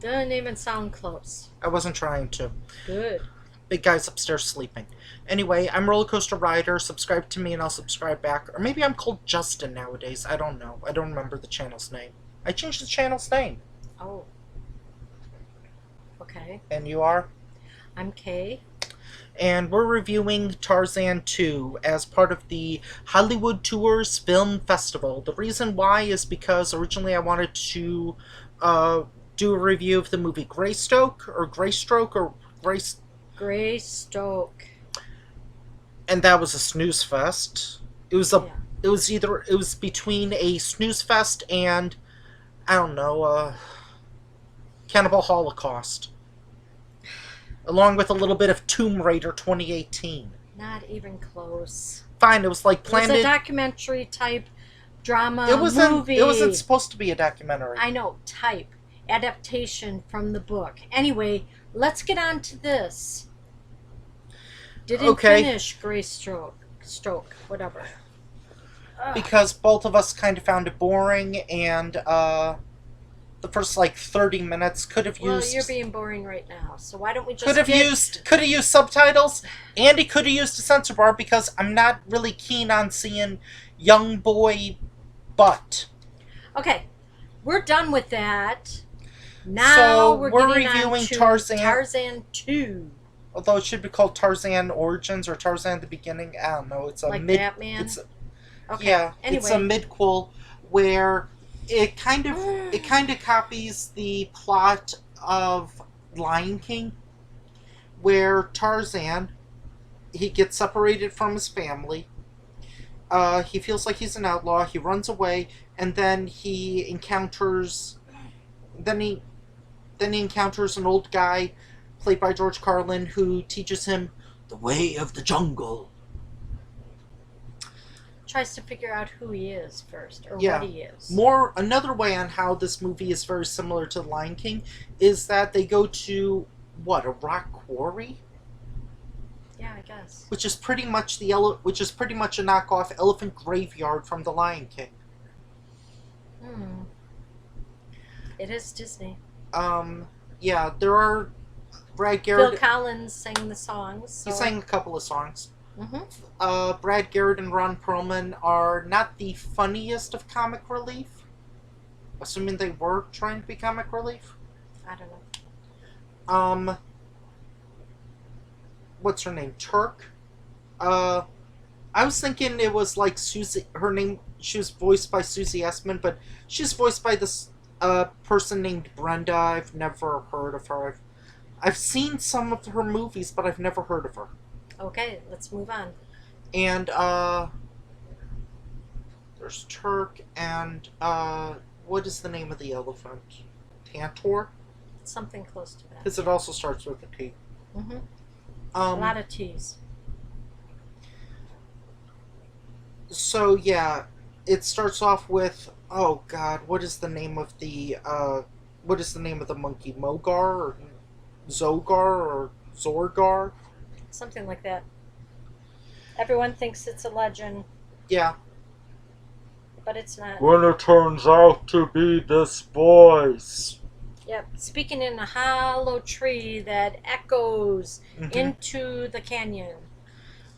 Didn't even sound close. I wasn't trying to. Good. Big guy's upstairs sleeping. Anyway, I'm Rollercoaster Rider. Subscribe to me and I'll subscribe back. Or maybe I'm called Justin nowadays. I don't know. I don't remember the channel's name. I changed the channel's name. Oh. Okay. And you are? I'm Kay. And we're reviewing Tarzan 2 as part of the Hollywood Tours Film Festival. The reason why is because originally I wanted to do a review of the movie Greystoke, or Greystoke, or Greystoke. And that was a snooze fest. It was between a snooze fest and, I don't know, Cannibal Holocaust. Along with a little bit of Tomb Raider 2018. Not even close. Fine, it was like Planet... It was a documentary type drama movie. It wasn't supposed to be a documentary. I know, type. Adaptation from the book. Anyway, let's get on to this. Didn't finish Greystoke. Whatever. Because both of us kind of found it boring, and the first 30 minutes could have used... Well, you're being boring right now, so why don't we just Could have used subtitles. Andy could have used a censor bar, because I'm not really keen on seeing young boy butt. Okay, we're done with that. Now we're reviewing Tarzan 2. Although it should be called Tarzan Origins or Tarzan the Beginning. I don't know. It's a Batman? Okay. Yeah, anyway. It's a midquel where it kind of copies the plot of Lion King, where Tarzan, he gets separated from his family. He feels like he's an outlaw. He runs away, and then he encounters an old guy played by George Carlin who teaches him the way of the jungle. Tries to figure out who he is first, or what he is. Another way on how this movie is very similar to Lion King is that they go to, a rock quarry? Yeah, I guess. Which is pretty much a knockoff elephant graveyard from the Lion King. It is Disney. Yeah, there are Brad Garrett... Phil Collins sang the songs. So. He sang a couple of songs. Mm-hmm. Brad Garrett and Ron Perlman are not the funniest of comic relief. Assuming they were trying to be comic relief. I don't know. What's her name? Turk? I was thinking it was like Susie... Her name... She was voiced by Susie Essman, but she's voiced by this person named Brenda. I've never heard of her. I've seen some of her movies, but I've never heard of her. Okay, let's move on. And, there's Turk, and, what is the name of the elephant? Tantor? Something close to that. Because it also starts with a T. Mm-hmm. A lot of T's. So, yeah, it starts off with, oh god, what is the name of the monkey? Mogar, or Zogar, or Zorgar? Something like that. Everyone thinks it's a legend. Yeah. But it's not. When it turns out to be this voice. Yep. Speaking in a hollow tree that echoes into the canyon.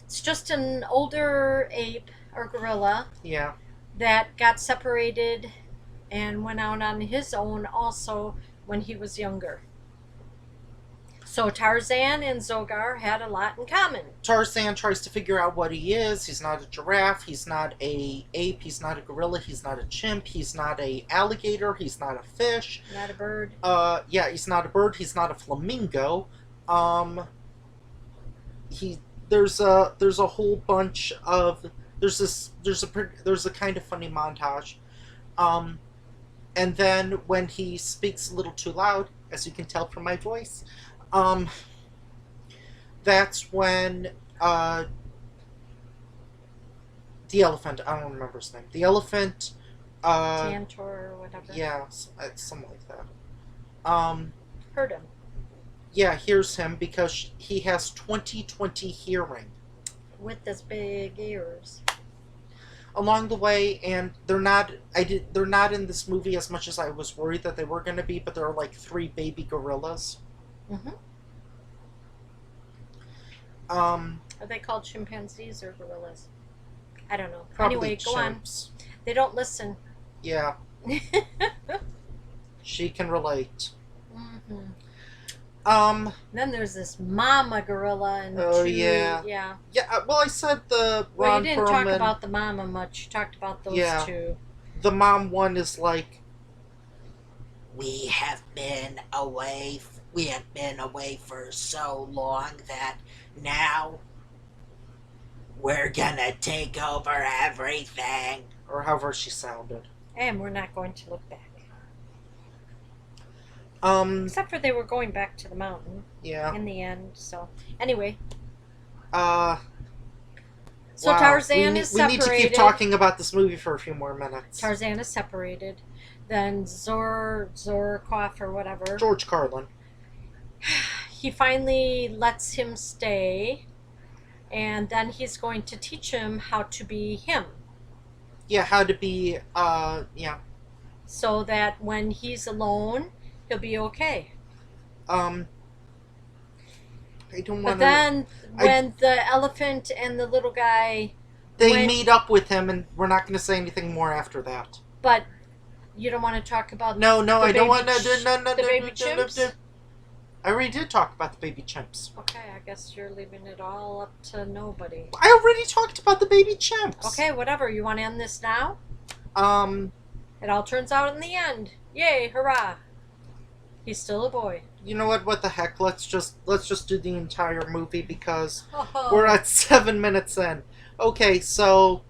It's just an older ape or gorilla. Yeah. That got separated and went out on his own also when he was younger. So Tarzan and Zogar had a lot in common. Tarzan tries to figure out what he is. He's not a giraffe. He's not a ape. He's not a gorilla. He's not a chimp. He's not a alligator. He's not a fish. Not a bird. Yeah, he's not a bird. He's not a flamingo. There's a whole bunch of there's a kind of funny montage. And then when he speaks a little too loud, as you can tell from my voice, that's when the elephant, I don't remember his name. The elephant Tantor or whatever. Yeah, something like that. Heard him. Yeah, hears him because he has 20/20 hearing. With his big ears. along the way, and they're not. They're not in this movie as much as I was worried that they were going to be. But there are like 3 baby gorillas. Mm-hmm. Are they called chimpanzees or gorillas? I don't know. Probably anyway, go chimps. on. They don't listen. Yeah. She can relate. Mm-hmm. Then there's this mama gorilla and yeah. Well, I said the Ron well, you didn't Perlman, talk about the mama much. You talked about those two. The mom one is like, we have been away for so long that now we're gonna take over everything. Or however she sounded. And we're not going to look back. Except for they were going back to the mountain. Yeah. In the end, so anyway. So wow. Tarzan is separated. We need to keep talking about this movie for a few more minutes. Tarzan is separated. Then Zorkoff or whatever. George Carlin. He finally lets him stay, and then he's going to teach him how to be him. Yeah, how to be, yeah. So that when he's alone, he'll be okay. I don't want to... But then, when the elephant and the little guy... They meet up with him, and we're not going to say anything more after that. But you don't want to talk about No, I don't want to... the baby chimps? I already did talk about the baby chimps. Okay, I guess you're leaving it all up to nobody. I already talked about the baby chimps. Okay, whatever. You want to end this now? It all turns out in the end. Yay, hurrah. He's still a boy. You know what? What the heck? Let's just do the entire movie because we're at 7 minutes in. Okay, so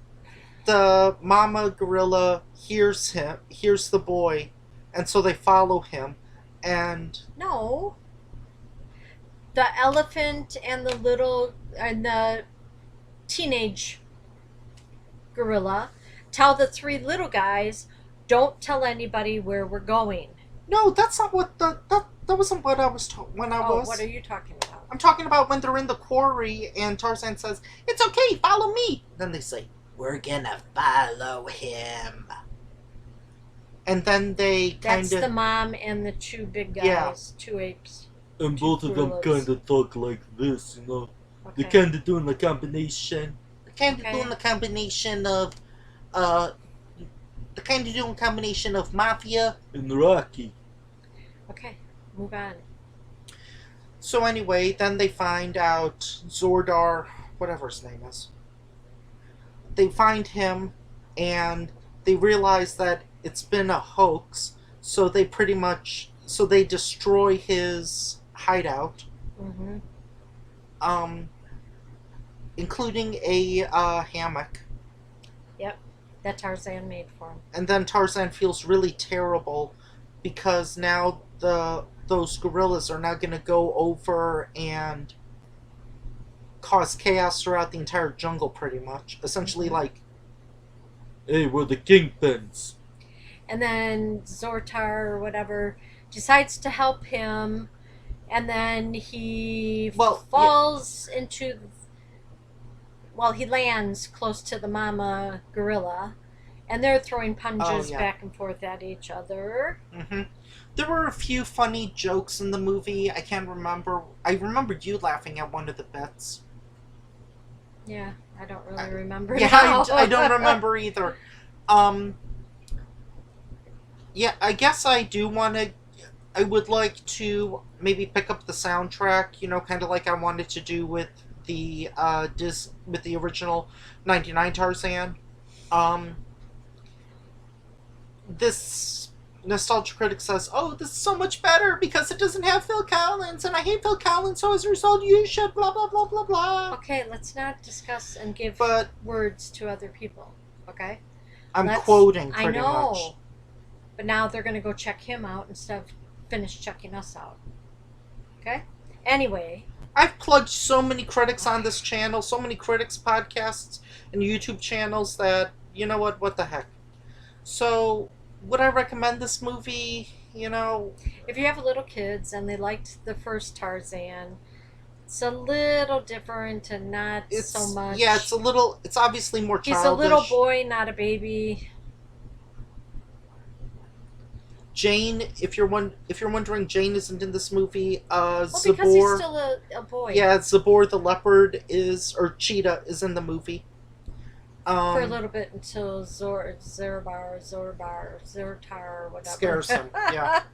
the mama gorilla hears the boy, and so they follow him, and no. The elephant and the teenage gorilla tell the 3 little guys, don't tell anybody where we're going. No, that's not what that wasn't what I was when I was. What are you talking about? I'm talking about when they're in the quarry and Tarzan says, "It's okay, follow me." Then they say, "We're gonna follow him." And then they That's the mom and the 2 big guys, 2 apes. And both of them kind of talk like this, you know. Okay. They're kind of doing the combination. doing the combination of, mafia and Rocky. Okay, move on. So anyway, then they find out Zordar, whatever his name is. They find him, and they realize that it's been a hoax. So they destroy his hideout, including a hammock. Yep, that Tarzan made for him. And then Tarzan feels really terrible because now those gorillas are now going to go over and cause chaos throughout the entire jungle, pretty much. Essentially, like, hey, we're the kingpins. And then Zortar or whatever decides to help him, and then he falls into... Well, he lands close to the mama gorilla, and they're throwing punches back and forth at each other. There were a few funny jokes in the movie. I can't remember. I remembered you laughing at one of the bits. Yeah, I don't really remember. I don't remember either. Yeah, I guess I would like to maybe pick up the soundtrack, kind of like I wanted to do with the original 99 Tarzan. This nostalgia critic says, "Oh, this is so much better because it doesn't have Phil Collins, and I hate Phil Collins, so as a result, you should blah blah blah blah blah." Okay, let's not discuss and give words to other people. Okay, I'm quoting I pretty know, much. But now they're going to go check him out instead of finish checking us out. Okay. Anyway, I've plugged so many critics on this channel, so many critics podcasts and YouTube channels that you know what the heck. So, would I recommend this movie? If you have little kids and they liked the first Tarzan, It's a little different and not so much. Yeah, it's a little. It's obviously more childish. He's a little boy, not a baby. Jane, if you're wondering, Jane isn't in this movie. Well, Zabor, because he's still a boy. yeah, Zabor the leopard or Cheetah is in the movie. For a little bit until Zortar, whatever. Scares him. Yeah.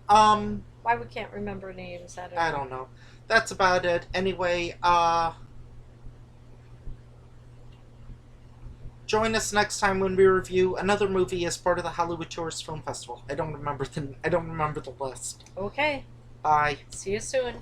Why we can't remember names? I don't know. That's about it. Anyway, join us next time when we review another movie as part of the Hollywood Tourist Film Festival. I don't remember the list. Okay. Bye. See you soon.